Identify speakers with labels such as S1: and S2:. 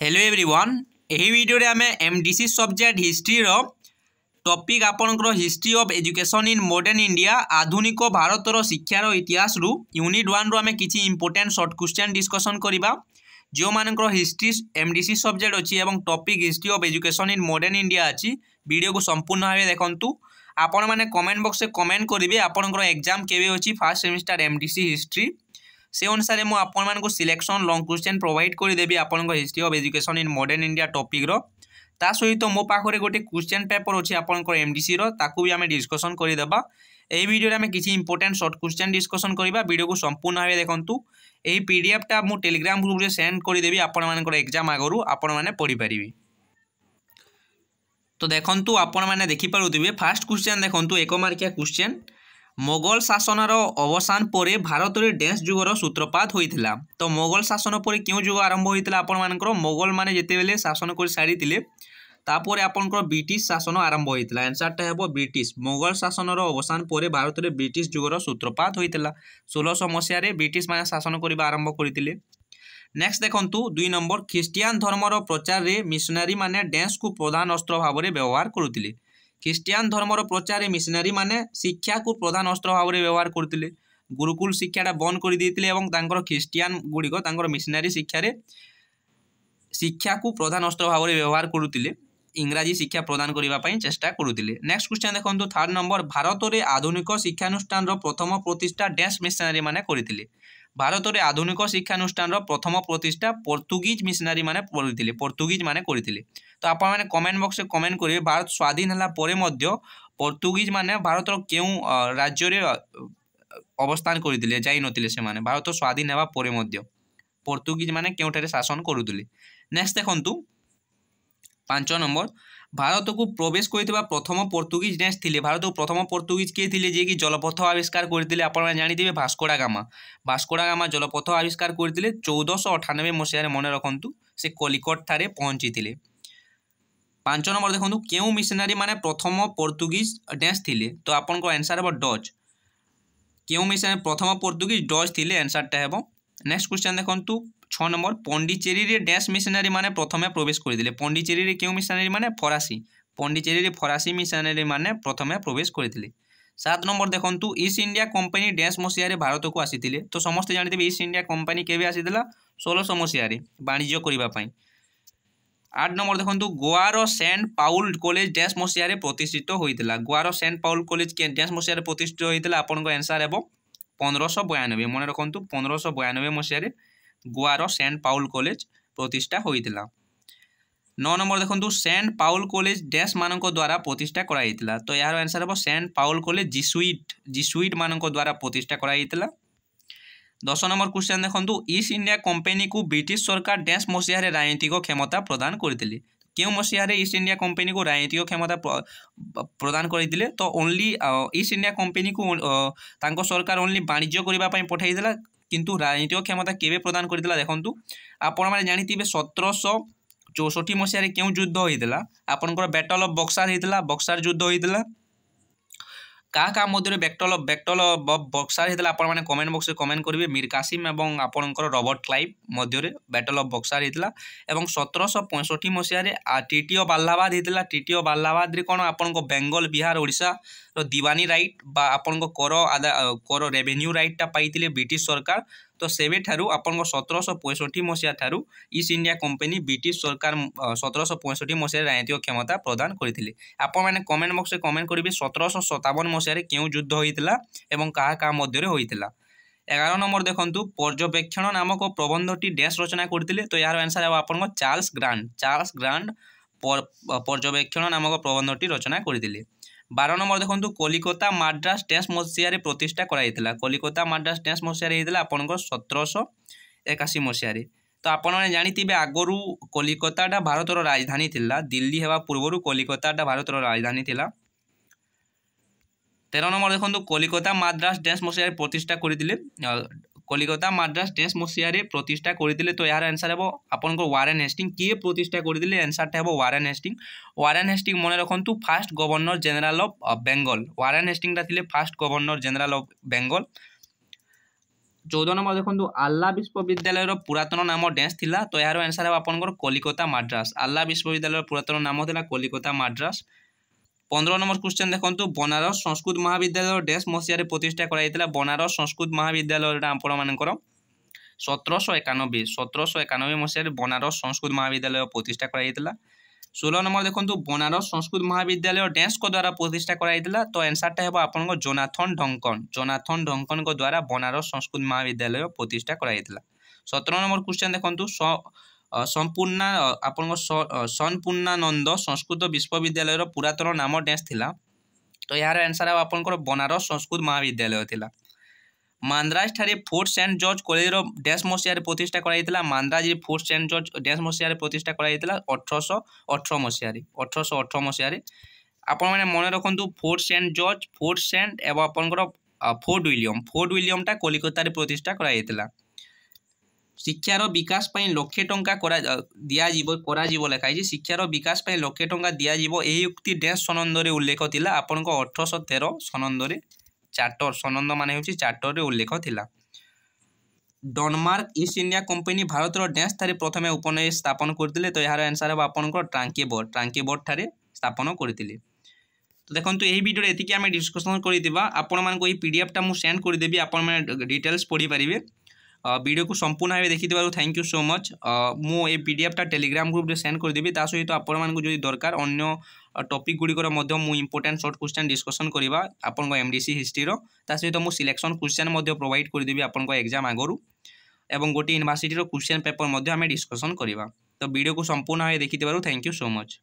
S1: Hello everyone यही video रे आमे एमडीसी सब्जेक्ट हिस्ट्री रो टॉपिक आपनकर history of education in modern India आधुनिक भारत रो शिक्षार इतिहास रु यूनिट 1 रो आमे किछि इंपोर्टेंट शॉर्ट क्वेश्चन डिस्कशन करिबा जो मानकर हिस्ट्री एमडीसी सब्जेक्ट अछि एवं topic history of education in modern India अछि। वीडियो को संपूर्ण भाबे देखंतु आपण माने कमेंट बॉक्स में कमेंट करिवे आपनकर एग्जाम केबे अछि फर्स्ट सेमेस्टर एमडीसी हिस्ट्री से अनुसार मुझे आपको सिलेक्शन लॉन्ग क्वेश्चन प्रोवाइड करदेवी आपन history of education in modern India topic रो ता सहित मो पाखरे गोटे क्वेश्चन पेपर अच्छी आपंकर एमडीसी रो ताकू भी आम डिस्कसन करदेबा। यही वीडियो आम किसी इंपोर्टेंट शॉर्ट क्वेश्चन डिस्कसन करबा। वीडियो को संपूर्ण भाव देखंतु यही पीडीएफ टा मु टेलीग्राम ग्रुप रे सेंड करदेवी आपण मानकर एग्जाम आगरू आपण माने पढ़ी पारिबे। तो देखंतु आपण माने देखि पारुथिबे फर्स्ट क्वेश्चन देखंतु 1 मार्किया क्वेश्चन मोगल शासनर अवसान पर भारत में डेंस जुगर सूत्रपात होता। तो मोगल शासन पर क्यों जुग आरंभ होता आपण मानकर मोगल माने जितेबेले शासन कर सारी तापर आपनकर ब्रिटिश शासन आरंभ होता। आंसरटा हेबो ब्रिटिश। मोगल शासनर अवसान पर भारत में ब्रिटिश जुगर सूत्रपात होता 1600 मसीह ब्रिटिश माने शासन करबा आरंभ करथिले। नेक्स्ट देखंतु 2 नंबर ख्रिस्टियान धर्मर प्रचार रे मिशनरी माने डेंस को प्रधान अस्त्र भाव में व्यवहार करुथिले। ख्रिस्टियान धर्मर प्रचार मिशनरी माने शिक्षा को प्रधान अस्त्र भाव में व्यवहार करथिले। गुरुकुल शिक्षाटा बंद कर देथिले एवं तांकर ख्रिस्टियान गुड़िक तांकर मिशनरी शिक्षा को प्रधान अस्त्र भाव में व्यवहार करुथिले। इंग्राजी शिक्षा प्रदान करने चेष्टा करुथिले। नेक्स्ट क्वेश्चन देखंतु 3 नंबर भारत में आधुनिक शिक्षानुष्ठान प्रथम प्रतिष्ठा डेंस मिशनरी माने करथिले। भारत में आधुनिक शिक्षानुष्ठान प्रथम प्रतिष्ठा पोर्तुगीज मिशनरी माने करथिले। पोर्तुगीज माने करथिले। तो आप मैंने कमेंट बॉक्स में कमेंट करेंगे भारत स्वाधीन है पोर्तुगीज माने भारत क्यों राज्य रे अवस्थान करथिले जाई नथिले से माने भारत स्वाधीन हेबा परे मध्य पोर्तुगीज माने केउठारे शासन करुथिले। नेक्स्ट देखंतु 5 नंबर भारत को प्रवेश करथिबा प्रथम पोर्तुगीज डेंस थिले। भारत को प्रथम पोर्तुगीज के थिले जे कि जलपथ आविष्कार करथिले। आपण जानिथिबे भास्को डा गामा। भास्को डा गामा जलपथ आविष्कार करथिले 1498 मसीह रे मने रखंतु से कलिकट थारे पहुंचीथिले। 5 नंबर देखो क्यों मिशनरी माने प्रथम पोर्तुगीज डेंस थिले। तो आपन को आंसर हेबो डच। क्यों मिशनरी प्रथम पोर्तुगीज डच थिले आंसरटा हेबो। नेक्स्ट क्वेश्चन देखंतु 6 नंबर पौंडीचेरी रे डेंस मिशनरी माने प्रथमे प्रवेश करथिले। पौंडीचेरी रे क्यों मिशनरी माने फरासी। पौंडीचेरी रे फरासी मिशनरी माने प्रथमे प्रवेश करथिले। 7 नंबर देखंतु ईस्ट इंडिया कंपनी डेंस मसीह रे भारत को आसीथिले। तो समस्त जानिथिबे ईस्ट इंडिया कंपनी केबे आसीथिला 1600 मसीह रे वाणिज्य करिबा पई। 8 नंबर देखो गोवार सेंट पाउल कॉलेज डेंस मसीह प्रतिष्ठित होता। गोवार सेंट पाउल कॉलेज के डेंस मसीह प्रतिष्ठित होता आपन को आंसर हेबो 1592 मन रखु 1592 मसीह गोवार सेंट पाउल कॉलेज प्रतिष्ठा होता। 9 नंबर देखो सेंट पाउल कॉलेज डेंस मानक द्वारा प्रतिष्ठा कराइला। तो यार आंसर हेबो सेंट पाउल कॉलेज जिसुइट मानक द्वारा प्रतिष्ठा कराइला। 10 नंबर क्वेश्चन देखो ईस्ट इंडिया कंपनी को ब्रिटिश सरकार डेंस मसीह राजनीतिक क्षमता प्रदान करथिले। क्यों मसीह ईस्ट इंडिया कंपनी को राजनीतिक क्षमता प्रदान करथिले। तो ओनली ईस्ट इंडिया कंपनी को तांको सरकार ओनली वाणिज्य करबा पई पठाइला किंतु राजनीतिक क्षमता केबे प्रदान करथिला देखंतु आपण माने जानिथिबे 1764 मसीह क्यों युद्ध होइतला आपनकर बैटल ऑफ बक्सर होइतला। बक्सर युद्ध होइतला क्या मध्य बैटल ऑफ बक्सर होता आप कमेंट बॉक्स में कमेंट करेंगे। मीर कासिम और आपंकर Robert Clive Madhya battle of Buxar होता। 1765 मसीह ट्रिटी ऑफ अलाहाबाद होता। ट्रिटी ऑफ अलाहाबाद कौन आपन बेंगल बिहार ओडिशा दीवानी राइट बा आपन कर रेवेन्यू राइटा पाई ब्रिटिश सरकार। तो सेबे ठारू आपन 1765 मसीहा ठारू ईस्ट इंडिया कंपनी ब्रिटिश सरकार 1765 मसीह राजनीतिक क्षमता प्रदान करथिले। आपण माने कमेंट बॉक्स में कमेंट करेंगे 1757 मसीह क्यों युद्ध होइतला एवं क्या मध्य होइतला। 11 नंबर देखंतु पर्यवेक्षण नामक प्रबंधटी डेंस रचना करथिले। तो यार आंसर है आपन चार्ल्स ग्रांड पर्यवेक्षण नामक प्रबंधटी रचना करथिले। 12 नंबर देखो कलिकता मद्रास डेंस मसीह प्रतिष्ठा कराइला। कलिकता मद्रास डेंस मसीह होता आपन 1781 मसीह। तो आपण मैंने जानिथिबे आगरू कलिकताटा भारत राजधानी थिला। दिल्ली हेबा पूर्वरु कलिकताटा भारत राजधानी थिला। 13 नंबर देखो कलिकता मद्रास डेंस मसीह प्रतिष्ठा करथिले। कलिकता मद्रास डेंस मसीह प्रतिष्ठा करथिले। तो यार आंसर हेबो आपनकर वारेन हेस्टिंग किए प्रतिष्ठा करथिले आंसरटा हेबो वारेन हेस्टिंग। वारेन हेस्टिंग मन रखंतु first governor general of Bengal. Warren हेस्टिंगटा थिले first governor general of Bengal. 14 number देखो आल्ला विश्वविद्यालय पुरातन नाम डेन्स थिला तो यार आंसर है आपनकर कलिकता माद्रास। आल्ला विश्वविद्यालय पुरातन नाम थिला कलिकता माद्रास। 15 नंबर क्वेश्चन देखो बनारस संस्कृत महाविद्यालय डेन्स मसीह प्रतिष्ठा कराइला। बनारस संस्कृत महाविद्यालय आपण मानकर 1791 मसीह बनारस संस्कृत महाविद्यालय प्रतिष्ठा कराइला। 16 नंबर देखो बनारस संस्कृत महाविद्यालय डेन्स को द्वारा प्रतिष्ठा कराइला तो आंसरटा है आपन जोनाथन ढंकन को द्वारा बनारस संस्कृत महाविद्यालय प्रतिष्ठा कराइला। 17 नंबर क्वेश्चन देखो संपूर्णानंद संस्कृत विश्वविद्यालय पुरातन नाम डेन्स थिला तो यार आंसर है आपन बनारस संस्कृत महाविद्यालय थिला। मांद्राज ठारे फोर्ट सेंट जॉर्ज कॉलेज डेन्स मसीह प्रतिष्ठा कराइला। मांद्राज फोर्ट सेंट जॉर्ज डेन्स मसीह प्रतिष्ठा कराइला 1818 मसीह। आपण मैंने मन रखु fort Saint George fort Saint एवं आपनकर फोर्ट विलियमटा कलिकतार प्रतिष्ठा कराइला। शिक्षार विकास लक्षे टंका दिया लिखाई शिक्षार विकास लक्षे टंका दिज्व यही उक्ति डेन्स सनंदे उल्लेख थिला आपन 1813 सनंदे चार्टर सनंद मान हो चार्टर रे उल्लेख थिला। Denmark East India company Bharat डेन्स ठारे प्रथम उपनयन स्थापन करते तो यार आंसर है आपनकर ट्रांकेबोर्ड ठारे स्थापन करते। तो देखो यही वीडियो एतिक आम डिस्कसन करवा आपण मानक पीडीएफ टा मुझे सेंड करदेवी आपण मैंने डिटेल्स पढ़ी पारे। वीडियो को संपूर्ण भाव देखी थैंक यू सो मच। मुझे पीडीएफ टा टेलीग्राम ग्रुप रे सेंड करदेवी ता सहित आपण मानक जो दरकार अन्य टॉपिक गुड़िकर इंपोर्टेंट शॉर्ट क्वेश्चन डिस्कसन करवा आपन एमडीसी हिस्ट्री ता सहित मुझे सिलेक्शन क्वेश्चन प्रोवाइड करदेवी आपन एग्जाम आगरू एवं गोटे यूनिवर्सिटी क्वेश्चन पेपर आम डिस्कसन करवा। तो वीडियो को संपूर्ण भाव देखी थैंक यू सो मच।